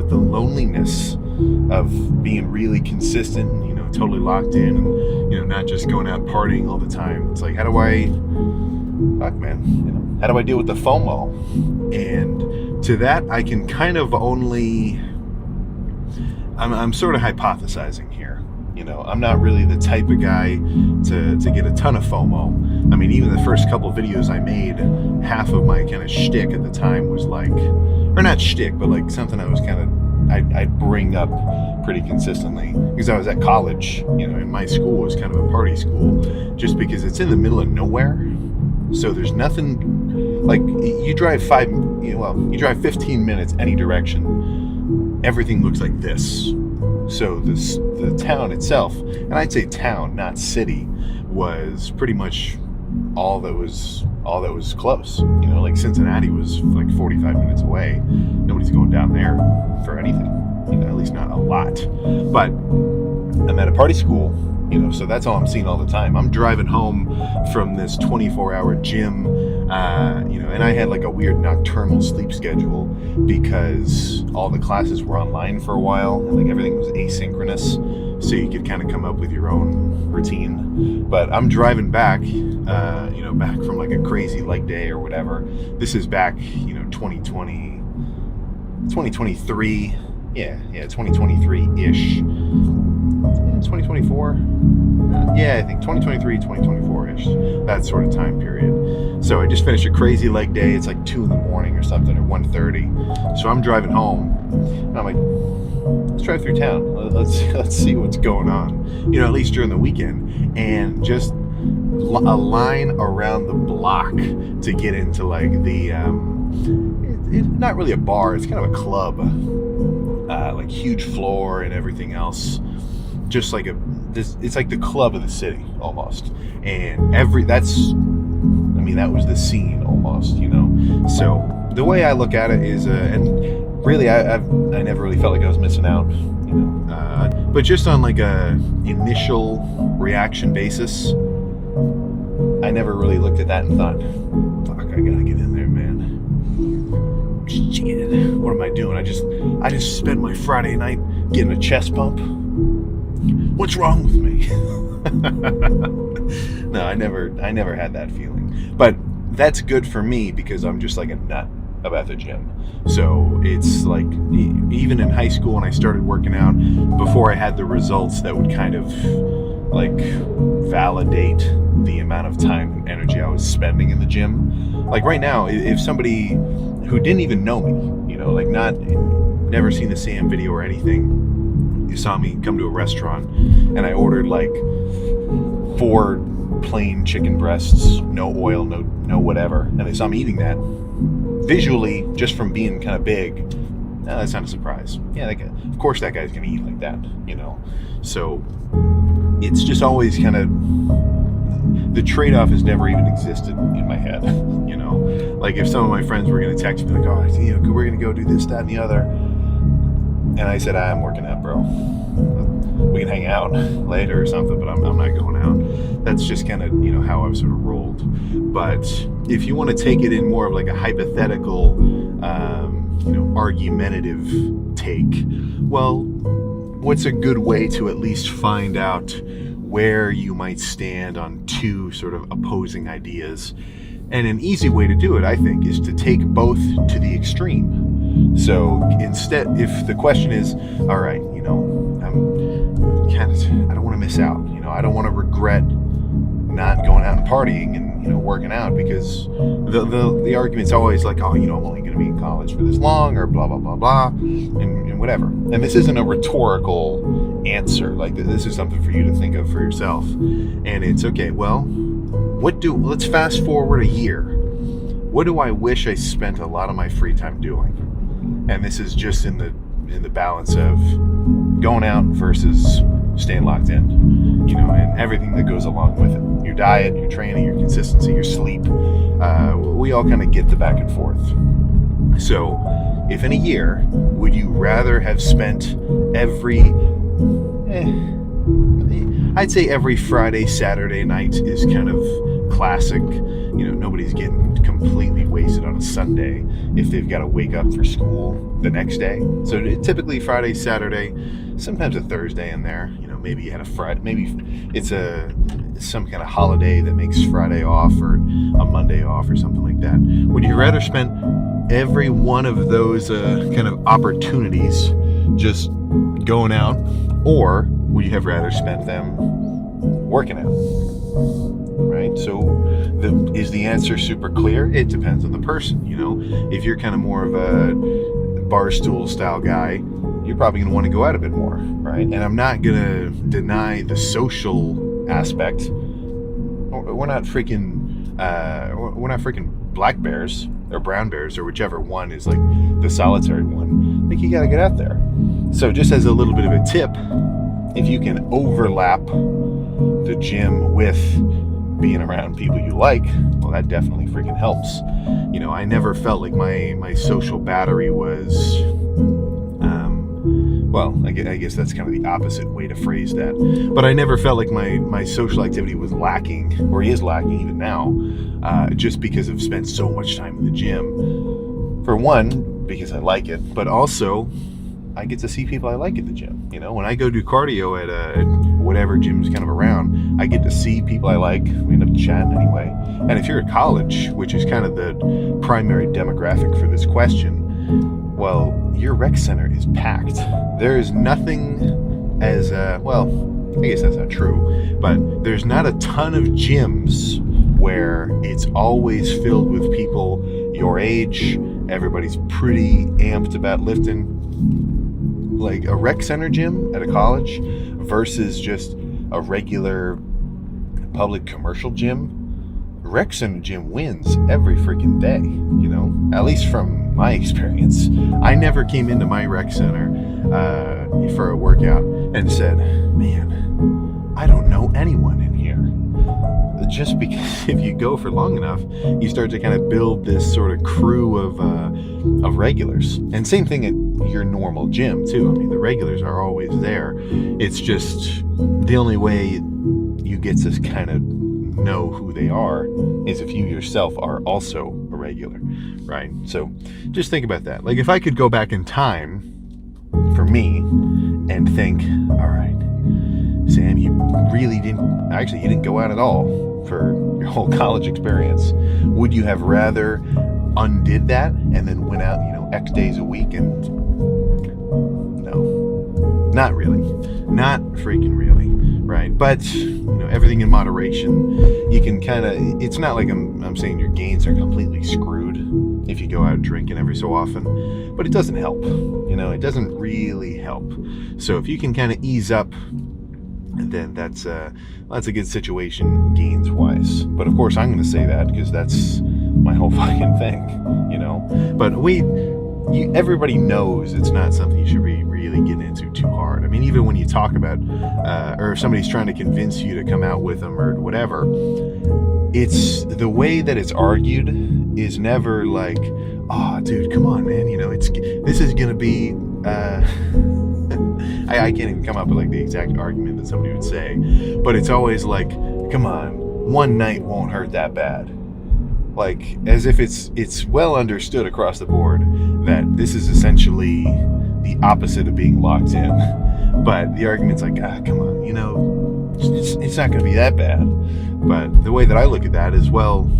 about the loneliness of being really consistent, totally locked in, and, not just going out partying all the time. It's like, how do I deal with the FOMO? And to that, I can kind of only, I'm sort of hypothesizing here. I'm not really the type of guy to get a ton of FOMO. I mean, even the first couple videos I made, half of my kind of shtick at the time was like, or not shtick, but like something I was kind of, I'd bring up pretty consistently, because I was at college, and my school was kind of a party school, just because it's in the middle of nowhere. So there's nothing, like, you drive 15 minutes any direction, everything looks like this. So the town itself, and I'd say town, not city, was pretty much all that was close. Like Cincinnati was like 45 minutes away. Nobody's going down there for anything, at least not a lot. But I'm at a party school, so that's all I'm seeing all the time. I'm driving home from this 24-hour gym, and I had like a weird nocturnal sleep schedule because all the classes were online for a while, and like everything was asynchronous, so you could kind of come up with your own routine. But I'm driving back, back from like a crazy leg day or whatever. This is back, 2020, 2023. Yeah, 2023-ish. 2024? Yeah, I think 2023, 2024-ish. That sort of time period. So I just finished a crazy leg day. It's like 2 a.m. or something, or 1:30. So I'm driving home, and I'm like, let's drive through town. Let's see what's going on. At least during the weekend. And just a line around the block to get into like the, it's not really a bar. It's kind of a club. Like huge floor and everything else. Just like it's like the club of the city almost. And that was the scene almost, So the way I look at it is, and really I never really felt like I was missing out, but just on like a initial reaction basis, I never really looked at that and thought, fuck, I gotta get in there, man. Shit, what am I doing? I just spent my Friday night getting a chest bump. What's wrong with me? No, I never had that feeling. But that's good for me because I'm just like a nut about the gym. So it's like, even in high school when I started working out, before I had the results that would kind of like validate the amount of time and energy I was spending in the gym. Like right now, if somebody who didn't even know me, like never seen the Sam video or anything, you saw me come to a restaurant and I ordered like 4 plain chicken breasts, no oil, no whatever, and they saw me eating that, visually, just from being kind of big, that's not a surprise. Yeah, of course that guy's gonna eat like that, So it's just always kind of, the trade-off has never even existed in my head, Like if some of my friends were gonna text me like, oh, we're gonna go do this, that, and the other, and I said, I'm working out, bro. We can hang out later or something, but I'm not going out. That's just kind of, how I've sort of rolled. But if you want to take it in more of like a hypothetical, argumentative take, well, what's a good way to at least find out where you might stand on 2 sort of opposing ideas? And an easy way to do it, I think, is to take both to the extreme. So instead, if the question is, all right, I don't want to miss out. I don't want to regret not going out and partying and working out, because the argument's always like, oh, I'm only going to be in college for this long, or blah blah blah blah, and whatever. And this isn't a rhetorical answer. Like, this is something for you to think of for yourself. And it's okay. Well, let's fast forward a year. What do I wish I spent a lot of my free time doing? And this is just in the balance of going out versus staying locked in, and everything that goes along with it. Your diet, your training, your consistency, your sleep. We all kind of get the back and forth. So if in a year, would you rather have spent I'd say every Friday, Saturday night is kind of classic, nobody's getting completely wasted on a Sunday if they've got to wake up for school the next day. So typically Friday, Saturday, sometimes a Thursday in there. Maybe you had a Friday, maybe it's some kind of holiday that makes Friday off or a Monday off or something like that. Would you rather spend every one of those kind of opportunities just going out, or would you have rather spent them working out? Right? So is the answer super clear? It depends on the person. If you're kind of more of a barstool style guy, you're probably going to want to go out a bit more, right? And I'm not going to deny the social aspect. We're not freaking black bears or brown bears or whichever one is like the solitary one. Like, you got to get out there. So just as a little bit of a tip, if you can overlap the gym with being around people you like, well, that definitely freaking helps. I never felt like my social battery was, I guess that's kind of the opposite way to phrase that. But I never felt like my social activity was lacking, or is lacking even now, just because I've spent so much time in the gym. For one, because I like it, but also I get to see people I like at the gym. When I go do cardio at whatever gym's kind of around, I get to see people I like. We end up chatting anyway. And if you're at college, which is kind of the primary demographic for this question, well, your rec center is packed. There is nothing as, I guess that's not true, but there's not a ton of gyms where it's always filled with people your age. Everybody's pretty amped about lifting. Like a rec center gym at a college versus just a regular public commercial gym, rec center gym wins every freaking day, at least from my experience. I never came into my rec center for a workout and said, man, I don't know anyone in here. Just because if you go for long enough, you start to kind of build this sort of crew of regulars. And same thing at your normal gym too. I mean, the regulars are always there. It's just the only way you get to kind of know who they are is if you yourself are also a regular, right? So just think about that. Like, if I could go back in time for me and think, all right, Sam, you didn't go out at all for your whole college experience. Would you have rather undid that and then went out, X days a week? And no, not really. Not freaking really, right? But, everything in moderation. You can kind of, it's not like I'm saying your gains are completely screwed if you go out drinking every so often, but it doesn't help. It doesn't really help. So if you can kind of ease up, then that's a good situation gains wise. But of course I'm going to say that because that's my whole fucking thing, But everybody knows it's not something you should be really getting into too hard. I mean, even when you talk about, or if somebody's trying to convince you to come out with them or whatever, it's the way that it's argued is never like, oh, dude, come on, man. This is going to be, I can't even come up with like the exact argument that somebody would say, but it's always like, come on, one night won't hurt that bad. Like, as if it's well understood across the board that this is essentially the opposite of being locked in. But the argument's like, come on, it's not going to be that bad. But the way that I look at that is, well,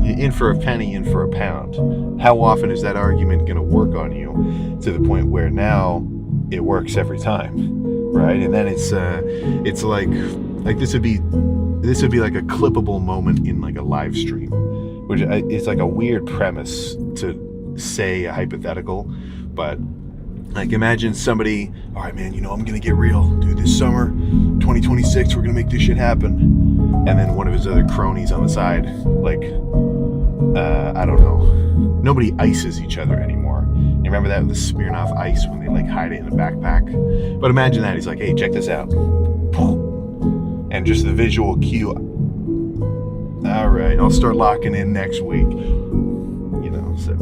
in for a penny, in for a pound. How often is that argument going to work on you to the point where now it works every time, right? And then it's like this would be like a clippable moment in like a live stream, which is like a weird premise to say a hypothetical, but like imagine somebody, all right, man, I'm gonna get real, dude, this summer 2026 we're gonna make this shit happen, and then one of his other cronies on the side, like I don't know, nobody ices each other anymore. You remember that with the Smirnoff Ice when they like hide it in a backpack? But imagine that he's like, hey, check this out, and just the visual cue, all right, I'll start locking in next week. So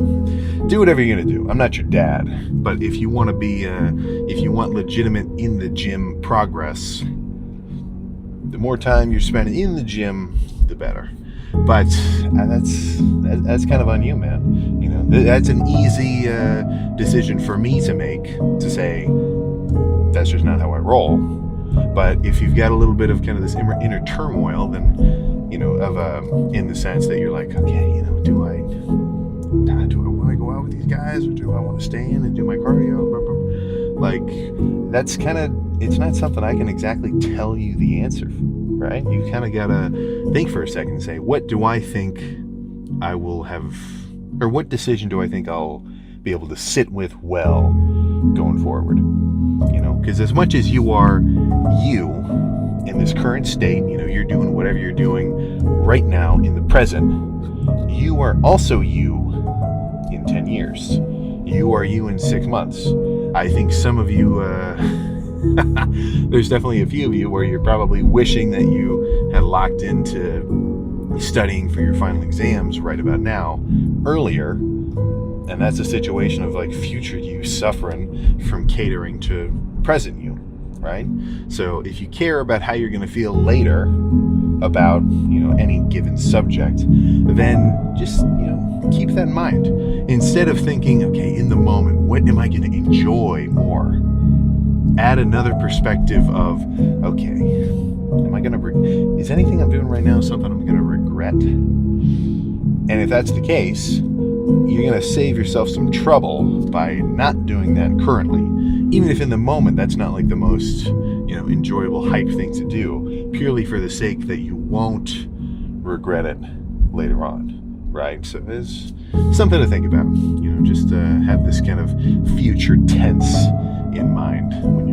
do whatever you're gonna do. I'm not your dad, but if you want to be, if you want legitimate in the gym progress, the more time you're spending in the gym, the better. But that's kind of on you, man. You know, that's an easy decision for me to make, to say that's just not how I roll. But if you've got a little bit of kind of this inner turmoil, then, you know, in the sense that you're like, okay, you know, do I want to go out with these guys, or do I want to stay in and do my cardio? Like, that's kind of, it's not something I can exactly tell you the answer, right? You kind of gotta think for a second and say, what do I think I will have, or what decision do I think I'll be able to sit with well going forward? You know, because as much as you are you in this current state, you know, you're doing whatever you're doing right now in the present, you are also you in 10 years. You are you in 6 months. I think some of you, there's definitely a few of you where you're probably wishing that you had locked into studying for your final exams right about now, earlier. And that's a situation of like future you suffering from catering to present you, right? So if you care about how you're going to feel later about, you know, any given subject, then just, you know, keep that in mind. Instead of thinking, okay, in the moment, what am I going to enjoy more? Add another perspective of, okay, is anything I'm doing right now something I'm going to regret? And if that's the case, you're going to save yourself some trouble by not doing that currently, even if in the moment that's not like the most, you know, enjoyable hype thing to do, purely for the sake that you won't regret it later on, right? So there's something to think about, you know, just have this kind of future tense in mind when